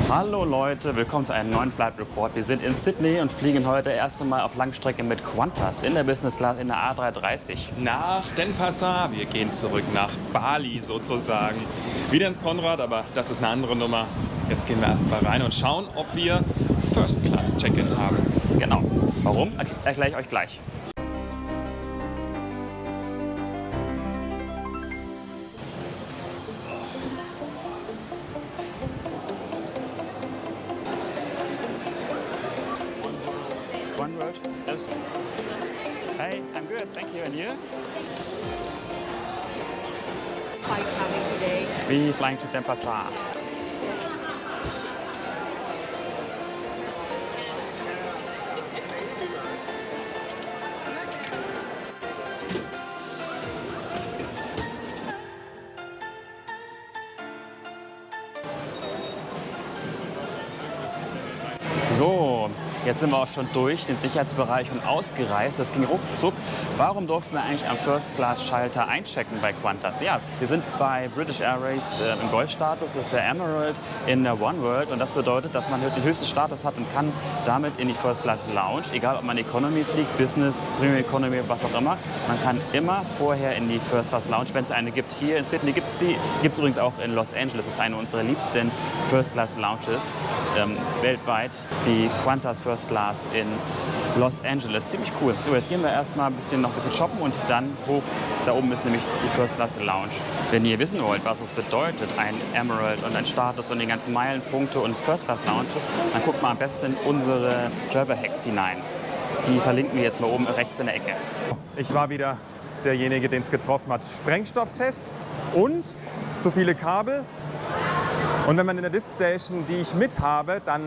Hallo Leute, willkommen zu einem neuen Flight Report. Wir sind in Sydney und fliegen heute das erste Mal auf Langstrecke mit Qantas in der Business Class in der A330. Nach Denpasar, wir gehen zurück nach Bali sozusagen. Wieder ins Konrad, aber das ist eine andere Nummer. Jetzt gehen wir erst mal rein und schauen, ob wir First Class Check-in haben. Genau. Warum? Erkläre ich euch gleich. One word. Yes. Hey, I'm good. Thank you. And you? Flight having today. We flying to Denpasar. So, jetzt sind wir auch schon durch den Sicherheitsbereich und ausgereist. Das ging ruckzuck. Warum durften wir eigentlich am First-Class-Schalter einchecken bei Qantas? Ja, wir sind bei British Airways im Goldstatus. Das ist der Emerald in der One World. Und das bedeutet, dass man den höchsten Status hat und kann damit in die First-Class-Lounge, egal ob man Economy fliegt, Business, Premium Economy, was auch immer. Man kann immer vorher in die First-Class-Lounge, wenn es eine gibt. Hier in Sydney gibt es die. Gibt es übrigens auch in Los Angeles. Das ist eine unserer liebsten First-Class-Lounges weltweit. Die Qantas First Class in Los Angeles. Ziemlich cool. So, jetzt gehen wir erstmal noch ein bisschen shoppen und dann hoch. Da oben ist nämlich die First Class Lounge. Wenn ihr wissen wollt, was es bedeutet, ein Emerald und ein Status und die ganzen Meilenpunkte und First Class Lounges, dann guckt mal am besten in unsere Travel Hacks hinein. Die verlinken wir jetzt mal oben rechts in der Ecke. Ich war wieder derjenige, den es getroffen hat. Sprengstofftest und zu viele Kabel. Und wenn man in der Diskstation, die ich mit habe, dann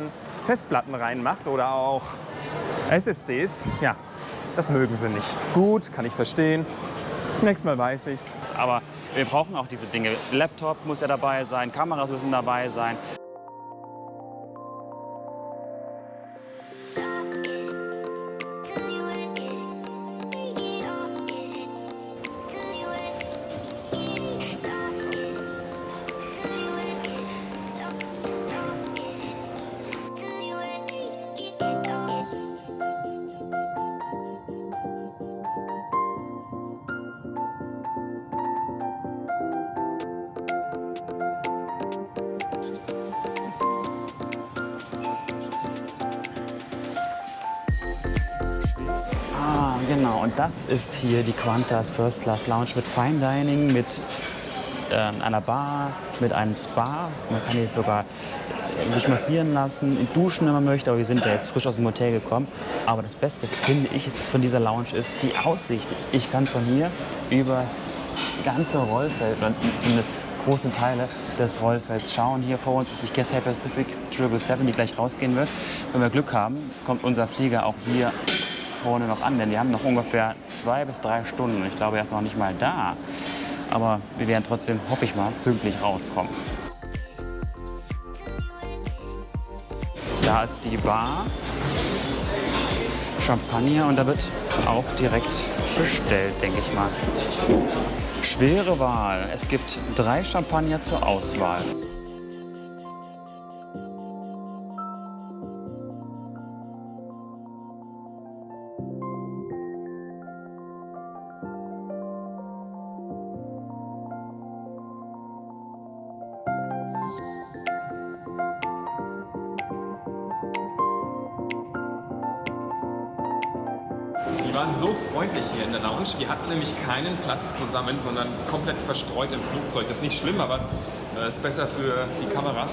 Festplatten reinmacht oder auch SSDs, ja, das mögen sie nicht. Gut, kann ich verstehen. Nächstes Mal weiß ich's. Aber wir brauchen auch diese Dinge. Laptop muss ja dabei sein, Kameras müssen dabei sein. Genau, und das ist hier die Qantas First Class Lounge mit Fine Dining, mit einer Bar, mit einem Spa. Man kann hier sogar sich massieren lassen, duschen, wenn man möchte. Aber wir sind ja jetzt frisch aus dem Hotel gekommen. Aber das Beste, finde ich, von dieser Lounge ist die Aussicht. Ich kann von hier über das ganze Rollfeld, oder zumindest große Teile des Rollfelds schauen. Hier vor uns ist die Cathay Pacific 777, die gleich rausgehen wird. Wenn wir Glück haben, kommt unser Flieger auch hier vorne noch an, denn wir haben noch ungefähr 2 bis 3 Stunden. Ich glaube, er ist noch nicht mal da. Aber wir werden trotzdem, hoffe ich mal, pünktlich rauskommen. Da ist die Bar, Champagner und da wird auch direkt bestellt, denke ich mal. Schwere Wahl. Es gibt 3 Champagner zur Auswahl. Die waren so freundlich hier in der Lounge. Die hatten nämlich keinen Platz zusammen, sondern komplett verstreut im Flugzeug. Das ist nicht schlimm, aber ist besser für die Kamera.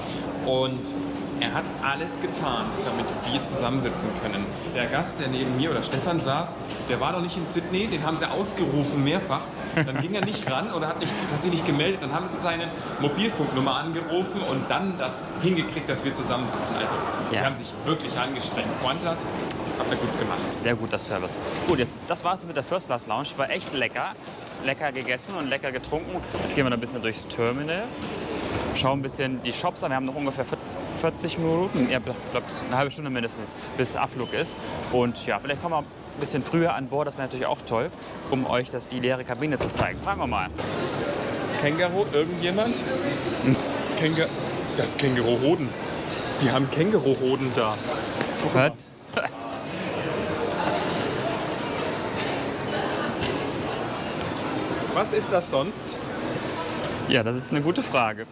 Und er hat alles getan, damit wir zusammensitzen können. Der Gast, der neben mir oder Stefan saß, der war noch nicht in Sydney. Den haben sie ausgerufen mehrfach. Dann ging er nicht ran oder hat sich nicht gemeldet. Dann haben sie seine Mobilfunknummer angerufen und dann das hingekriegt, dass wir zusammensitzen. Also die haben sich wirklich angestrengt. Qantas habt ihr gut gemacht. Sehr guter Service. Gut, das war's mit der First Class Lounge. War echt lecker. Lecker gegessen und lecker getrunken. Jetzt gehen wir noch ein bisschen durchs Terminal. Schauen ein bisschen die Shops an. Wir haben noch ungefähr 40 Minuten, ja, ich glaube eine halbe Stunde mindestens, bis Abflug ist. Und ja, vielleicht kommen wir ein bisschen früher an Bord, das wäre natürlich auch toll, um euch die leere Kabine zu zeigen. Fragen wir mal. Känguru, irgendjemand? Das Känguru-Hoden. Die haben Känguru-Hoden da. Was? Was ist das sonst? Ja, das ist eine gute Frage.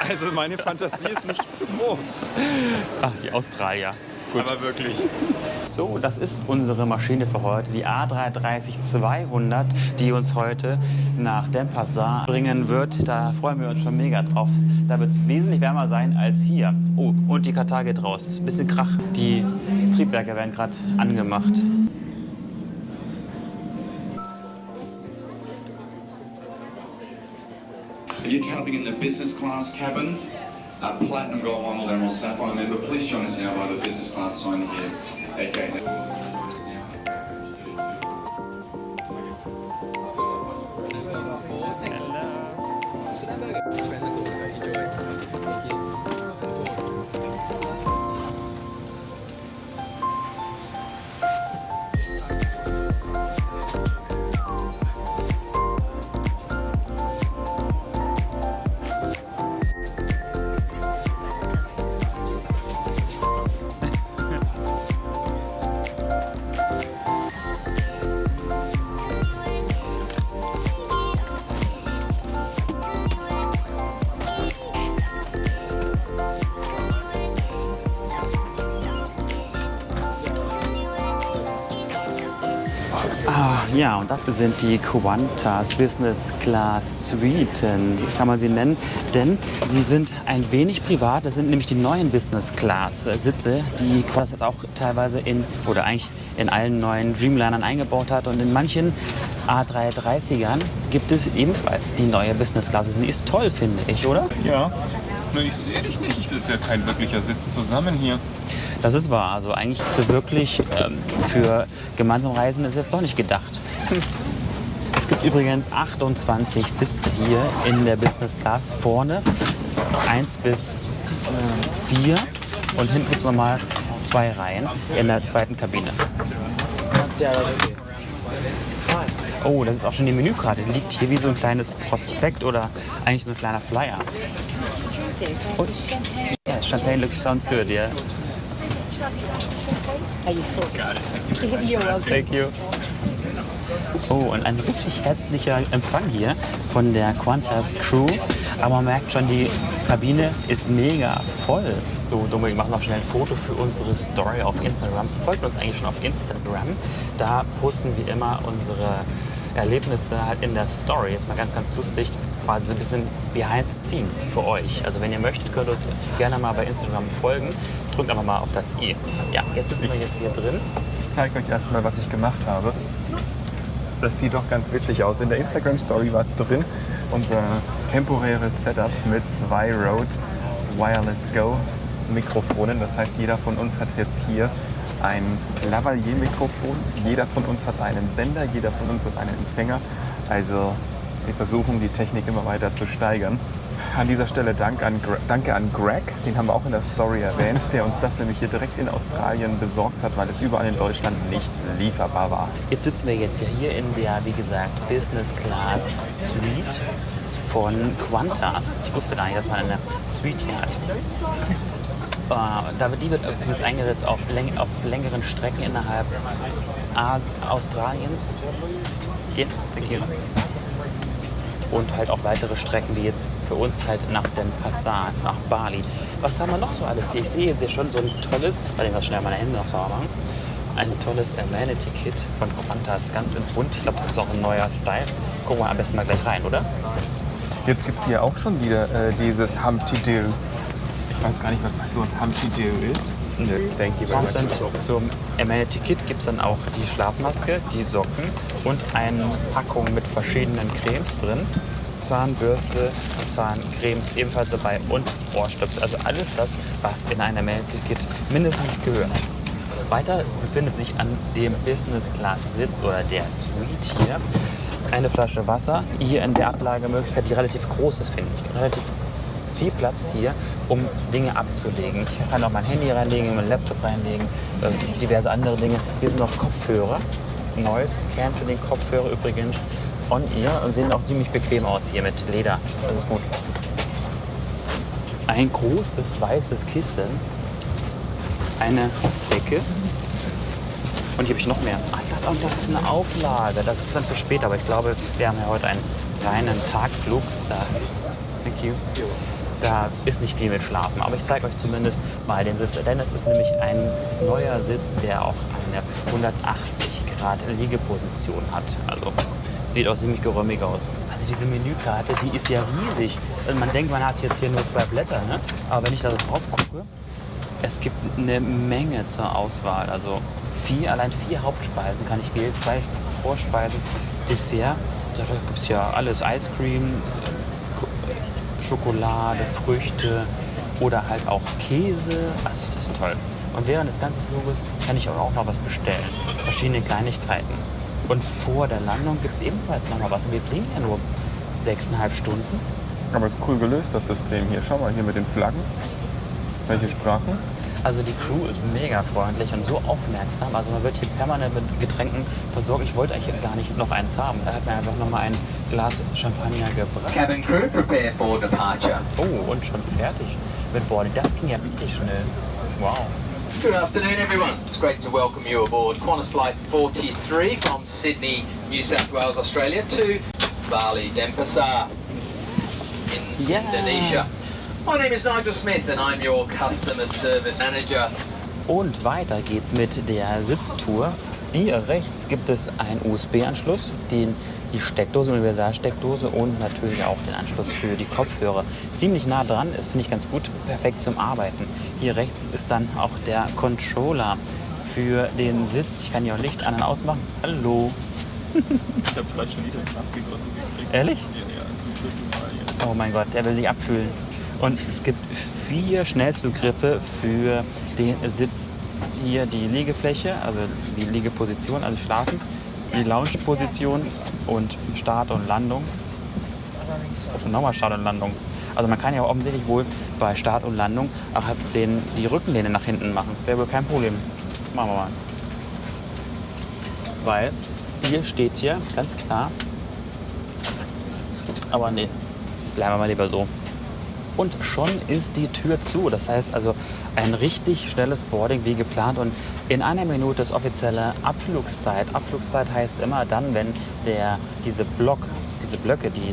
Also meine Fantasie ist nicht zu groß. Ach, die Australier. Gut. Aber wirklich. So, das ist unsere Maschine für heute, die A330-200, die uns heute nach Denpasar bringen wird. Da freuen wir uns schon mega drauf. Da wird es wesentlich wärmer sein als hier. Oh, und die Katar geht raus. Ist ein bisschen Krach. Die Triebwerke werden gerade angemacht. If you're travelling in the business class cabin, Platinum, Gold, Emerald, Emerald, Sapphire member, please join us now by the business class sign here at gate. Ja, und das sind die Qantas Business Class Suiten, die kann man sie nennen, denn sie sind ein wenig privat. Das sind nämlich die neuen Business Class Sitze, die Qantas jetzt auch teilweise oder eigentlich in allen neuen Dreamlinern eingebaut hat. Und in manchen A330ern gibt es ebenfalls die neue Business Class. Sie ist toll, finde ich, oder? Ja. Nur ich sehe dich nicht. Das ist ja kein wirklicher Sitz zusammen hier. Das ist wahr. Also eigentlich für gemeinsam Reisen ist es doch nicht gedacht. Es gibt übrigens 28 Sitze hier in der Business Class. Vorne 1 bis 4 und hinten gibt es nochmal 2 Reihen in der zweiten Kabine. Oh, das ist auch schon die Menükarte. Die liegt hier wie so ein kleines Prospekt oder eigentlich so ein kleiner Flyer. Oh, yeah, champagne looks sounds good, yeah. Thank you. Oh, und ein richtig herzlicher Empfang hier von der Qantas Crew. Aber man merkt schon, die Kabine ist mega voll. So, Dominik, mach noch schnell ein Foto für unsere Story auf Instagram. Folgt uns eigentlich schon auf Instagram. Da posten wir immer unsere Erlebnisse halt in der Story. Ist mal ganz, ganz lustig. Quasi so ein bisschen behind the scenes für euch. Also wenn ihr möchtet, könnt ihr uns gerne mal bei Instagram folgen. Drückt einfach mal auf das i. Ja, jetzt sitzen wir jetzt hier drin. Ich zeige euch erstmal, was ich gemacht habe. Das sieht doch ganz witzig aus. In der Instagram-Story war es drin. Unser temporäres Setup mit 2 Rode Wireless Go Mikrofonen. Das heißt, jeder von uns hat jetzt hier ein Lavalier-Mikrofon. Jeder von uns hat einen Sender, jeder von uns hat einen Empfänger. Also wir versuchen, die Technik immer weiter zu steigern. An dieser Stelle danke an Greg, den haben wir auch in der Story erwähnt, der uns das nämlich hier direkt in Australien besorgt hat, weil es überall in Deutschland nicht lieferbar war. Jetzt sitzen wir jetzt hier in der, wie gesagt, Business Class Suite von Qantas. Ich wusste gar nicht, dass man eine Suite hier hat. Die wird übrigens eingesetzt auf längeren Strecken innerhalb Australiens. Yes, thank you. Und halt auch weitere Strecken, wie jetzt für uns halt nach Denpasar, nach Bali. Was haben wir noch so alles hier? Ich sehe jetzt hier schon so ein tolles, warte, ich muss schnell meine Hände noch sauber machen. Ein tolles Amenity-Kit von Qantas, ganz im Bunt. Ich glaube, das ist auch ein neuer Style. Gucken wir am besten mal gleich rein, oder? Jetzt gibt es hier auch schon wieder dieses Humpty Doo. Ich weiß gar nicht, was Humpty Doo ist. Nö, thank you very much. Zum Amenity-Kit gibt es dann auch die Schlafmaske, die Socken und eine Packung mit verschiedenen Cremes drin. Zahnbürste, Zahncremes ebenfalls dabei und Ohrstöpsel. Also alles das, was in ein Amenity-Kit mindestens gehört. Weiter befindet sich an dem Business-Class-Sitz oder der Suite hier eine Flasche Wasser. Hier in der Ablagemöglichkeit, die relativ groß ist, finde ich. Relativ viel Platz hier, um Dinge abzulegen. Ich kann auch mein Handy reinlegen, meinen Laptop reinlegen, diverse andere Dinge. Hier sind noch Kopfhörer. Noise Cancelling Kopfhörer übrigens on-ear und sehen auch ziemlich bequem aus hier mit Leder. Das ist gut. Ein großes weißes Kissen, eine Decke und hier habe ich noch mehr. Ach, und das ist eine Auflage. Das ist dann für später, aber ich glaube, wir haben ja heute einen reinen Tagflug. Thank you. Da ist nicht viel mit Schlafen, aber ich zeige euch zumindest mal den Sitz. Denn es ist nämlich ein neuer Sitz, der auch eine 180-Grad-Liegeposition hat. Also sieht auch ziemlich geräumig aus. Also diese Menükarte, die ist ja riesig. Man denkt, man hat jetzt hier nur 2 Blätter, ne? Aber wenn ich da drauf gucke, es gibt eine Menge zur Auswahl. Also allein 4 Hauptspeisen kann ich wählen, 2 Vorspeisen, Dessert. Da gibt es ja alles, Ice Cream, Schokolade, Früchte oder halt auch Käse. Also das ist toll. Und während des ganzen Fluges kann ich auch noch was bestellen. Verschiedene Kleinigkeiten. Und vor der Landung gibt es ebenfalls noch mal was. Und wir fliegen ja nur 6,5 Stunden. Aber es ist cool gelöst, das System hier. Schau mal, hier mit den Flaggen. Welche Sprachen? Also die Crew ist mega freundlich und so aufmerksam. Also man wird hier permanent mit Getränken versorgt. Ich wollte eigentlich gar nicht noch eins haben. Er hat mir einfach noch mal ein Glas Champagner gebracht. Cabin crew, prepare for departure. Oh, und schon fertig mit Boarding. Das ging ja richtig schnell. Wow. Good afternoon, everyone. It's great to welcome you aboard Qantas Flight 43 from Sydney, New South Wales, Australia to Bali Denpasar in Indonesia. My name is Nigel Smith and I'm your Customer Service Manager. Und weiter geht's mit der Sitztour. Hier rechts gibt es einen USB-Anschluss, die Steckdose, Universalsteckdose und natürlich auch den Anschluss für die Kopfhörer. Ziemlich nah dran ist, finde ich ganz gut, perfekt zum Arbeiten. Hier rechts ist dann auch der Controller für den Sitz. Ich kann hier auch Licht an und ausmachen. Hallo. Ich habe 3 Liter abgegossen gekriegt. Ehrlich? Ja, zum 3. Mal. Oh mein Gott, der will sich abfühlen. Und es gibt 4 Schnellzugriffe für den Sitz. Hier die Liegefläche, also die Liegeposition, also Schlafen, die Lounge-Position und Start und Landung. Und nochmal Start und Landung. Also man kann ja offensichtlich wohl bei Start und Landung auch die Rückenlehne nach hinten machen. Wäre wohl kein Problem. Machen wir mal. Weil hier steht hier ganz klar, aber nee, bleiben wir mal lieber so. Und schon ist die Tür zu. Das heißt also ein richtig schnelles Boarding wie geplant. Und in 1 Minute ist offizielle Abflugszeit. Abflugszeit heißt immer dann, wenn diese Blöcke, die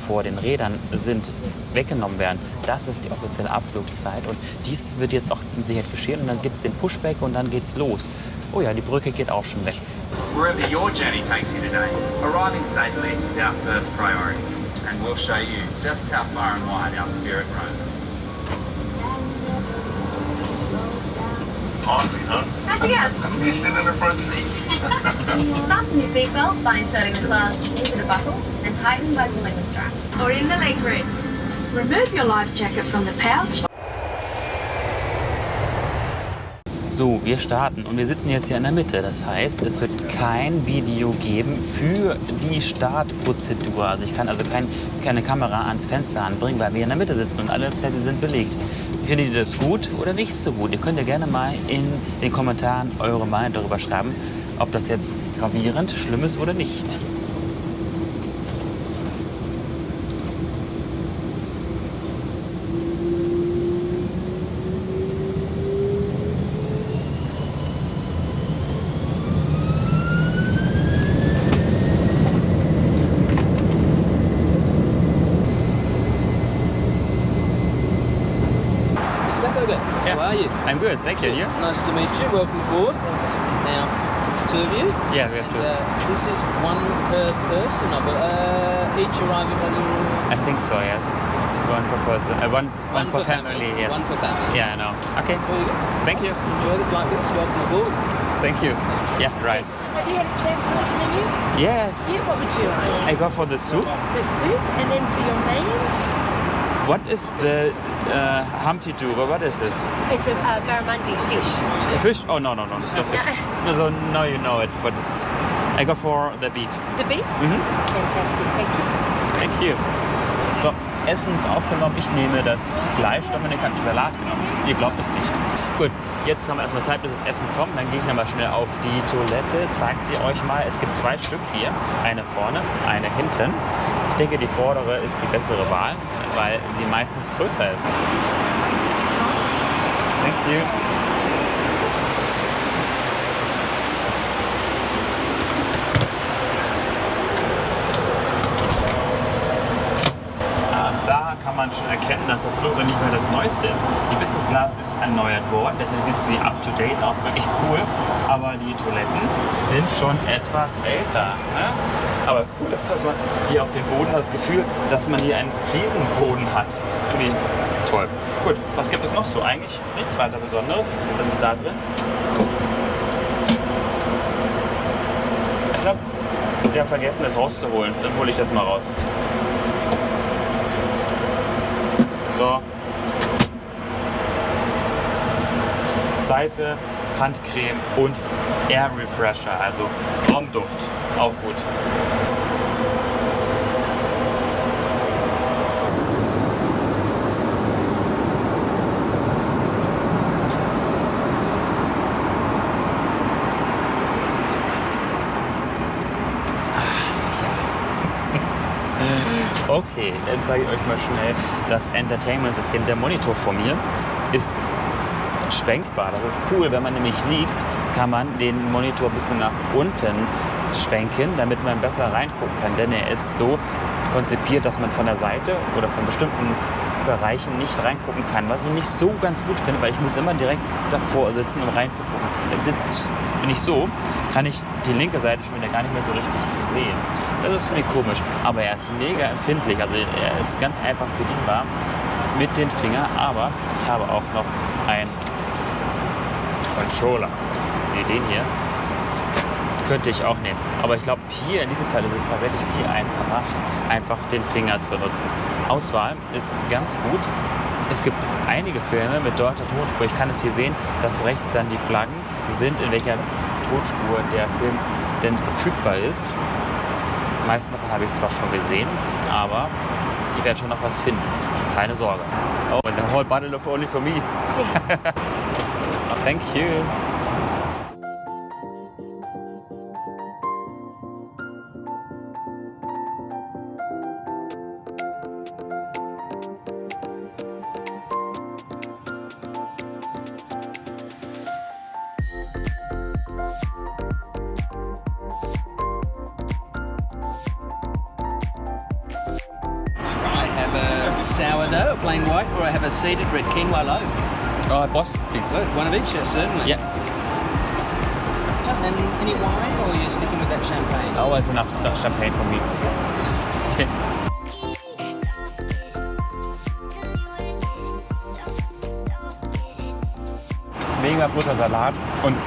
vor den Rädern sind, weggenommen werden. Das ist die offizielle Abflugszeit. Und dies wird jetzt auch in Sicherheit geschehen. Und dann gibt es den Pushback und dann geht's los. Oh ja, die Brücke geht auch schon weg. Wherever your journey takes you today, arriving safely is our first priority. And we'll show you just how far and wide our Spirit roams. Hardly, huh? How'd you go? You sitting in the front seat. Fasten your seatbelt by inserting the clasp into the buckle and tighten by pulling the strap. Or in the leg rest. Remove your life jacket from the pouch. So, wir starten und wir sitzen jetzt hier in der Mitte. Das heißt, es wird kein Video geben für die Startprozedur. Also ich kann also keine Kamera ans Fenster anbringen, weil wir in der Mitte sitzen und alle Plätze sind belegt. Findet ihr das gut oder nicht so gut? Ihr könnt ja gerne mal in den Kommentaren eure Meinung darüber schreiben, ob das jetzt gravierend, schlimm ist oder nicht. How are you? I'm good, thank you. You? Nice to meet you. Welcome aboard. Now, 2 of you. Yeah, we have to. This is 1 per person. Each arriving at your... I think so, yes. It's 1 per person. One per family, yes. 1 per family. Yeah, I know. Okay, That's all you get. thank you. Enjoy the flight with us. Welcome aboard. Thank you. Yeah, right. Have you had a chance to look at the menu? Yes, Yeah, what would you like? I go for the soup. The soup, and then for your main, What is the Humpty Doo? What is this? it's a barramundi fish. A fish? Oh, no fish. No, you know it, but it's... I go for the beef. The beef? Mhm. Fantastic, thank you. Thank you. So, Essen ist aufgenommen. Ich nehme das Fleisch. Dominik hat den Salat genommen. Ihr glaubt es nicht. Gut, jetzt haben wir erstmal Zeit, bis das Essen kommt. Dann gehe ich nochmal schnell auf die Toilette, zeige sie euch mal. Es gibt 2 Stück hier, eine vorne, eine hinten. Ich denke, die vordere ist die bessere Wahl, weil sie meistens größer ist. Thank you. Da kann man schon erkennen, dass das Flugzeug nicht mehr das Neueste ist. Die Business Class ist erneuert worden, deswegen sieht sie up to date aus, wirklich cool. Aber die Toiletten sind schon etwas älter. Ne? Aber cool ist, dass man hier auf dem Boden hat das Gefühl, dass man hier einen Fliesenboden hat. Irgendwie toll. Gut, was gibt es noch so? Eigentlich nichts weiter Besonderes. Was ist da drin? Ich glaube, wir haben vergessen, das rauszuholen. Dann hole ich das mal raus. So. Seife, Handcreme und Air Refresher, also Raumduft. Auch gut. Okay, dann zeige ich euch mal schnell das Entertainment-System. Der Monitor vor mir ist schwenkbar. Das ist cool. Wenn man nämlich liegt, kann man den Monitor ein bisschen nach unten schwenken, damit man besser reingucken kann. Denn er ist so konzipiert, dass man von der Seite oder von bestimmten Bereichen nicht reingucken kann. Was ich nicht so ganz gut finde, weil ich muss immer direkt davor sitzen, um reinzugucken. Bin ich so, kann ich die linke Seite schon wieder gar nicht mehr so richtig sehen. Das ist mir komisch, aber er ist mega empfindlich, also er ist ganz einfach bedienbar mit den Fingern, aber ich habe auch noch einen Controller, den hier, könnte ich auch nehmen. Aber ich glaube, hier in diesem Fall ist es tatsächlich viel einfacher, einfach den Finger zu nutzen. Auswahl ist ganz gut. Es gibt einige Filme mit deutscher Tonspur. Ich kann es hier sehen, dass rechts dann die Flaggen sind, in welcher Tonspur der Film denn verfügbar ist. Die meisten davon habe ich zwar schon gesehen, aber ihr werdet schon noch was finden. Keine Sorge. Oh, and the whole bottle of only for me. Oh, thank you. Sourdough, plain white, or I have a seeded red quinoa loaf. Oh, boss, please. So, one of each, yes, certainly. Yeah. And any wine, or are you sticking with that champagne? Always enough champagne for me. Okay. Mega frischer Salat und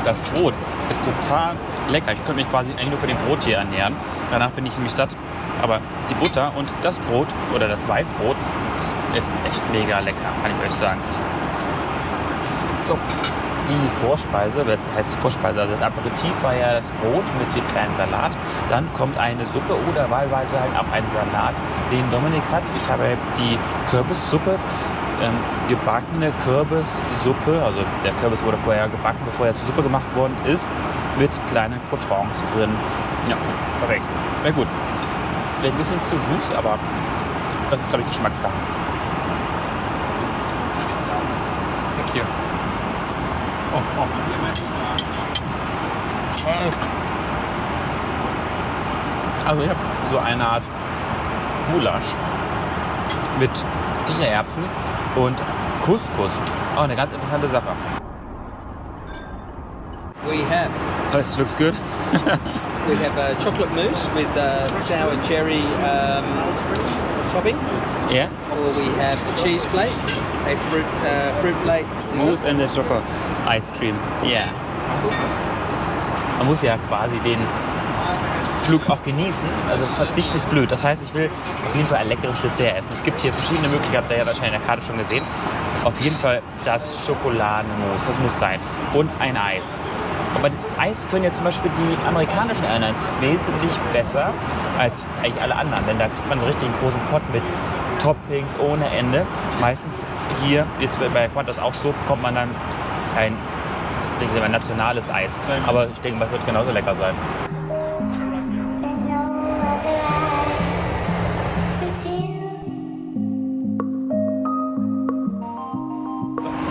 das Brot ist total lecker. Ich könnte mich quasi eigentlich nur für den Brot hier ernähren. Danach bin ich nämlich satt. Aber die Butter und das Brot oder das Weißbrot ist echt mega lecker, kann ich euch sagen. So, die Vorspeise, das heißt die Vorspeise, also das Aperitif war ja das Brot mit dem kleinen Salat. Dann kommt eine Suppe oder wahlweise halt auch ein Salat, den Dominik hat. Ich habe die Kürbissuppe, gebackene Kürbissuppe, also der Kürbis wurde vorher gebacken, bevor er zur Suppe gemacht worden ist, mit kleinen Croutons drin. Ja, perfekt. Sehr gut. Vielleicht ein bisschen zu süß, aber das ist, glaube ich, Geschmackssache. Thank you. Also ich habe so eine Art Gulasch mit Kichererbsen und Couscous. Auch eine ganz interessante Sache. We have. Oh, this looks good. We have a chocolate mousse with sour cherry topping. Yeah. Or we have a cheese plate, a fruit plate. Mousse and the chocolate ice cream. Yeah. Man muss ja quasi den Flug auch genießen. Also verzichten ist blöd. Das heißt, ich will auf jeden Fall ein leckeres Dessert essen. Es gibt hier verschiedene Möglichkeiten, habt ihr ja wahrscheinlich in der Karte schon gesehen. Auf jeden Fall das Schokoladenmus, das muss sein. Und ein Eis. Aber Eis können ja zum Beispiel die amerikanischen Airlines wesentlich besser als eigentlich alle anderen. Denn da kriegt man so richtig einen großen Pot mit Toppings ohne Ende. Meistens hier, ist bei Qantas auch so, bekommt man dann ein nationales Eis. Aber ich denke, das wird genauso lecker sein.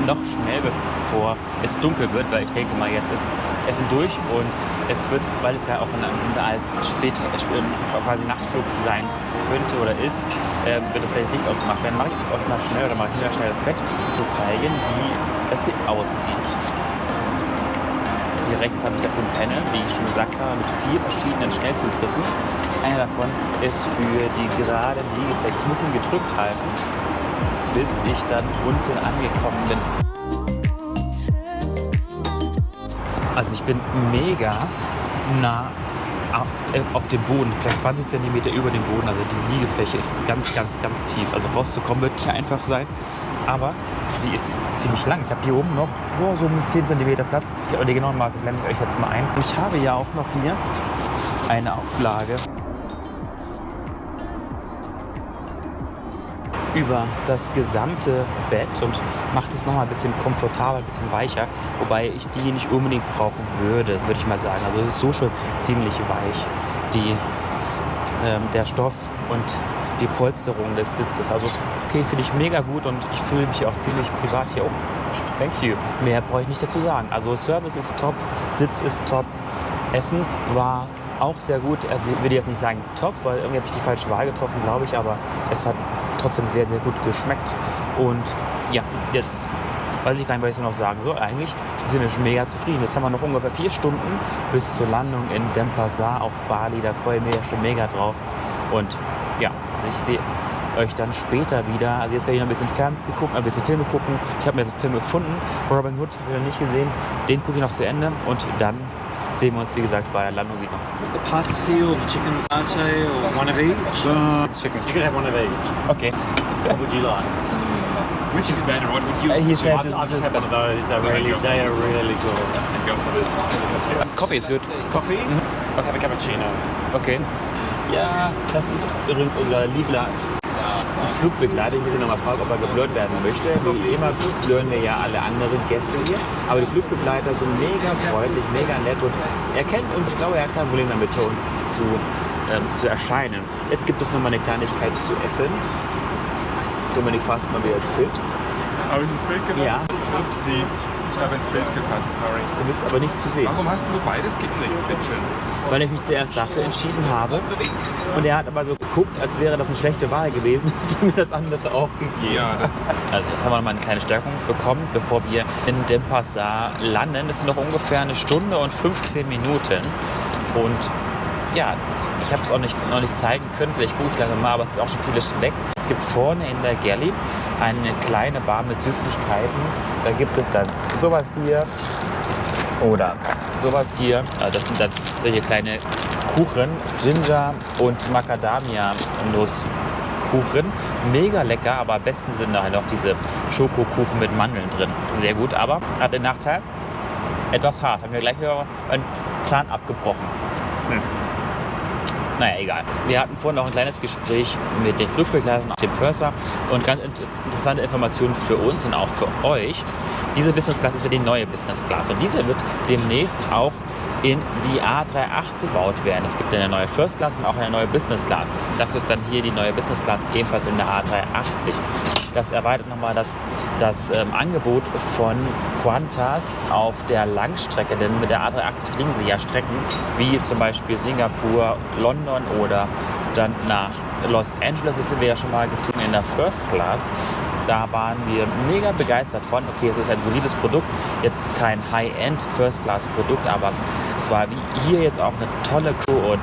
Noch schnell, bevor es dunkel wird, weil ich denke mal, jetzt ist Essen durch und es wird, weil es ja auch quasi Nachtflug sein könnte oder ist, wird das gleich Licht ausgemacht werden. Mache ich auch mal schnell oder mache ich schnell das Bett, um zu zeigen, wie das hier aussieht. Hier rechts habe ich dafür ein Panel, wie ich schon gesagt habe, mit 4 verschiedenen Schnellzugriffen. Einer davon ist für die geraden Liegeflächen. Ich muss ihn gedrückt halten, bis ich dann unten angekommen bin. Also ich bin mega nah auf dem Boden, vielleicht 20 cm über dem Boden. Also diese Liegefläche ist ganz, ganz, ganz tief. Also rauszukommen wird nicht einfach sein, aber sie ist ziemlich lang. Ich habe hier oben noch vor so einem 10 cm Platz. Und die genauen Maße blende ich euch jetzt mal ein. Ich habe ja auch noch hier eine Auflage über das gesamte Bett und macht es noch mal ein bisschen komfortabler, ein bisschen weicher, wobei ich die nicht unbedingt brauchen würde ich mal sagen. Also es ist so schon ziemlich weich, der Stoff und die Polsterung des Sitzes. Also okay, finde ich mega gut und ich fühle mich auch ziemlich privat hier oben. Thank you. Mehr brauche ich nicht dazu sagen. Also Service ist top, Sitz ist top, Essen war auch sehr gut. Also ich würde jetzt nicht sagen top, weil irgendwie habe ich die falsche Wahl getroffen, glaube ich, aber es hat trotzdem sehr, sehr gut geschmeckt. Und ja, jetzt weiß ich gar nicht, was ich noch sagen soll. Eigentlich sind wir schon mega zufrieden. Jetzt haben wir noch ungefähr 4 Stunden bis zur Landung in Denpasar auf Bali. Da freue ich mich ja schon mega drauf. Und ja, also ich sehe euch dann später wieder. Also jetzt werde ich noch ein bisschen Fernsehen gucken, ein bisschen Filme gucken. Ich habe mir jetzt Filme gefunden. Robin Hood habe ich noch nicht gesehen. Den gucke ich noch zu Ende. Und dann sehen wir uns, wie gesagt, bei der Landung wieder. The pasty or the chicken satay or one of each? Chicken. You can have one of each. Okay. What would you like? Which is better? What would you? He said I've just had one of those. They are really good. Go for this. Coffee is good. Coffee? I'll have a cappuccino. Okay. Ja, das ist übrigens unser liebler Flugbegleiter. Ich muss ihn nochmal fragen, ob er geblurrt werden möchte. Wie immer blurren wir ja alle anderen Gäste hier. Aber die Flugbegleiter sind mega freundlich, mega nett und er kennt uns. Ich glaube, er hat kein Problem damit, für uns zu erscheinen. Jetzt gibt es noch mal eine Kleinigkeit zu essen. Dominik, fasst mal wieder ins Bild. Habe ich ins Bild gefasst? Ja. Upsi. Ich habe ins Bild gefasst, sorry. Du bist aber nicht zu sehen. Warum hast du beides gekriegt, bitte? Weil ich mich zuerst dafür entschieden habe. Und er hat aber so geguckt, als wäre das eine schlechte Wahl gewesen, hat mir das andere auch gegeben. Ja, das ist... Also jetzt haben wir noch mal eine kleine Stärkung bekommen, bevor wir in Denpasar landen. Das sind noch ungefähr 1 Stunde und 15 Minuten. Und ja, ich habe es auch noch nicht zeigen können, vielleicht gucke ich lange mal, aber es ist auch schon vieles weg. Es gibt vorne in der Galley eine kleine Bar mit Süßigkeiten. Da gibt es dann sowas hier oder sowas hier. Das sind dann solche kleine Kuchen, Ginger- und Macadamia-Nusskuchen. Mega lecker, aber am besten sind da halt auch diese Schokokuchen mit Mandeln drin. Sehr gut, aber hat den Nachteil, etwas hart. Haben wir gleich wieder einen Zahn abgebrochen. Naja, egal. Wir hatten vorhin noch ein kleines Gespräch mit den Flugbegleitern, dem Purser und ganz interessante Informationen für uns und auch für euch. Diese Business Class ist ja die neue Business Class und diese wird demnächst auch in die A380 gebaut werden. Es gibt eine neue First Class und auch eine neue Business Class. Das ist dann hier die neue Business Class, ebenfalls in der A380. Das erweitert nochmal das Angebot von Qantas auf der Langstrecke, denn mit der A380 fliegen sie ja Strecken wie zum Beispiel Singapur, London oder dann nach Los Angeles. Das sind wir ja schon mal geflogen in der First Class. Da waren wir mega begeistert von. Okay, es ist ein solides Produkt, jetzt kein High-End First-Class-Produkt, aber es war wie hier jetzt auch eine tolle Crew und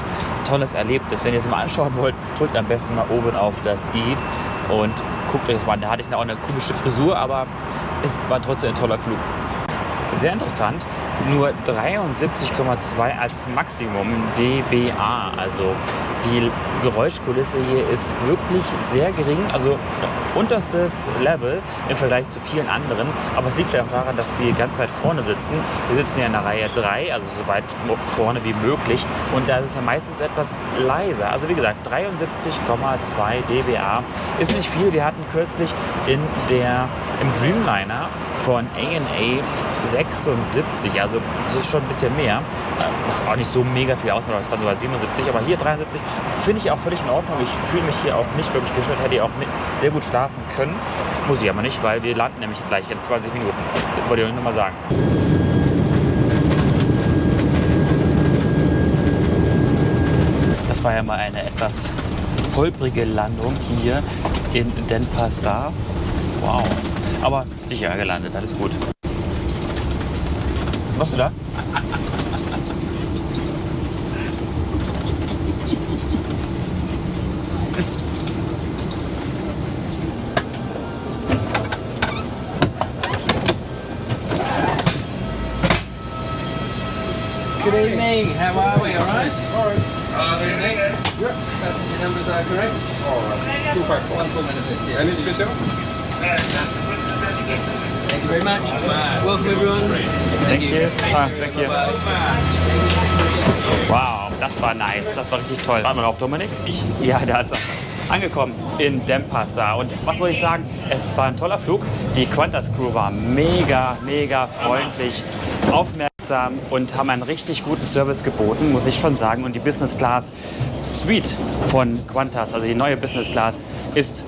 tolles Erlebnis. Wenn ihr es mal anschauen wollt, drückt am besten mal oben auf das i und guckt euch das mal an. Da hatte ich auch eine komische Frisur, aber es war trotzdem ein toller Flug. Sehr interessant, nur 73,2 als Maximum dBA, also die Geräuschkulisse hier ist wirklich sehr gering, also unterstes Level im Vergleich zu vielen anderen, aber es liegt vielleicht auch daran, dass wir ganz weit vorne sitzen. Wir sitzen ja in der Reihe 3, also so weit vorne wie möglich und da ist es ja meistens etwas leiser. Also wie gesagt, 73,2 dBA ist nicht viel. Wir hatten kürzlich im Dreamliner von ANA 76, also das ist schon ein bisschen mehr. Was auch nicht so mega viel ausmacht, das waren sogar 77, aber hier 73 finde ich auch völlig in Ordnung. Ich fühle mich hier auch nicht wirklich gestört, hätte ich auch sehr gut schlafen können. Muss ich aber nicht, weil wir landen nämlich gleich in 20 Minuten. Wollte ich euch nur mal sagen. Das war ja mal eine etwas holprige Landung hier in Denpasar. Wow. Aber sicher gelandet, alles gut. Was machst du da? Good evening, how are we, all right? All right. Good evening. Yep. That's the numbers are correct. All right. 254. 1 4 Any special? Thank you very much. Welcome everyone. Thank you. Thank you. Wow, das war nice. Das war richtig toll. Warten wir auf Dominik? Ja, da ist er. Angekommen in Denpasar. Und was wollte ich sagen? Es war ein toller Flug. Die Qantas Crew war mega, mega freundlich, aufmerksam und haben einen richtig guten Service geboten, muss ich schon sagen. Und die Business Class Suite von Qantas, also die neue Business Class, ist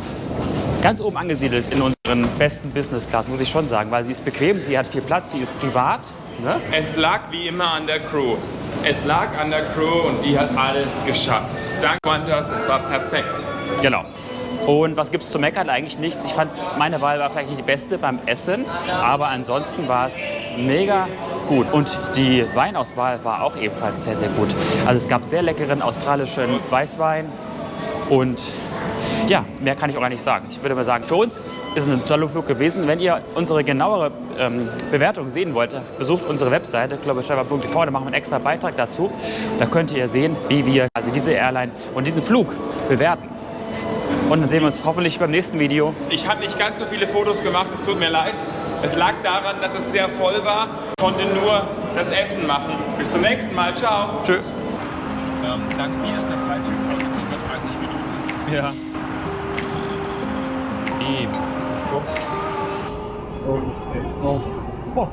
ganz oben angesiedelt in unseren besten Business Class, muss ich schon sagen, weil sie ist bequem, sie hat viel Platz, sie ist privat. Ne? Es lag wie immer an der Crew. Es lag an der Crew und die hat alles geschafft. Dank Qantas, es war perfekt. Genau. Und was gibt es zu meckern? Eigentlich nichts. Ich fand, meine Wahl war vielleicht nicht die beste beim Essen, aber ansonsten war es mega gut. Und die Weinauswahl war auch ebenfalls sehr, sehr gut. Also es gab sehr leckeren australischen Weißwein und ja, mehr kann ich auch gar nicht sagen. Ich würde mal sagen, für uns ist es ein toller Flug gewesen. Wenn ihr unsere genauere Bewertung sehen wollt, besucht unsere Webseite globaltraveler.tv, da machen wir einen extra Beitrag dazu. Da könnt ihr sehen, wie wir also diese Airline und diesen Flug bewerten. Und dann sehen wir uns hoffentlich beim nächsten Video. Ich habe nicht ganz so viele Fotos gemacht, es tut mir leid. Es lag daran, dass es sehr voll war. Ich konnte nur das Essen machen. Bis zum nächsten Mal. Ciao. Tschö. Dank mir ist der Flight kostet über 30 Minuten. Ja. Oh, oh, oh,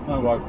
oh,